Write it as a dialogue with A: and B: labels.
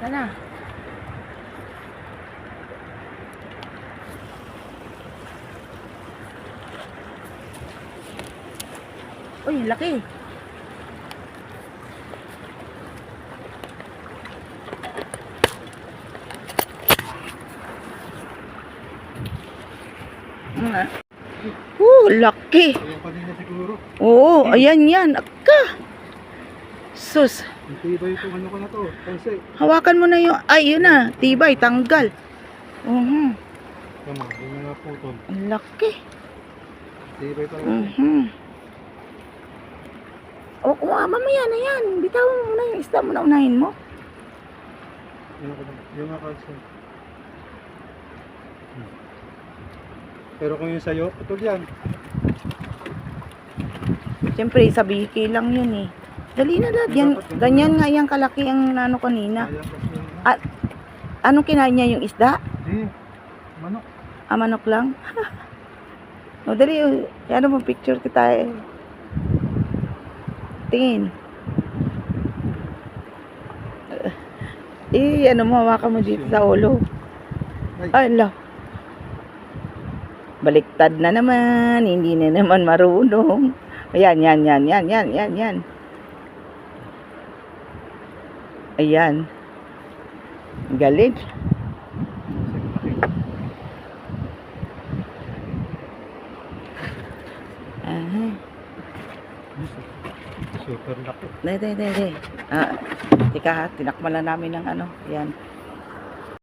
A: Sana. Uy, laki. Laki.
B: Ayan kanina siguro.
A: Oo, ayan yan. Aka. Sus.
B: Hindi ba yung ano ko na to? Kasi,
A: Hawakan mo na yung, ay yun na. Tibay, tanggal.
B: tama, yun na nga po to.
A: Ang laki.
B: Hindi ba talaga?
A: O, mamaya na yan. Bitawan mo na yung isda mo na unahin mo.
B: Yung nga kasi. Pero kung yung sayo, putol yan.
A: Siyempre, sa biki lang yun eh. Dali na lahat. Yan, ganyan nga yung kalaki ang ano kanina.
B: Kaya kasi yun.
A: At, anong kinain niya yung isda?
B: Hindi, manok.
A: Manok lang? O, dali. Ano mo, picture kita eh. Tingin. Ano mo, hawakan mo dito sa ulo. Ay, ala. Baliktad na naman. Hindi na naman marunong. Ayan, yan. Ayan. Galing.
B: Super laki.
A: Dede. Tika ha, tinakman lang namin ng ano. Yan.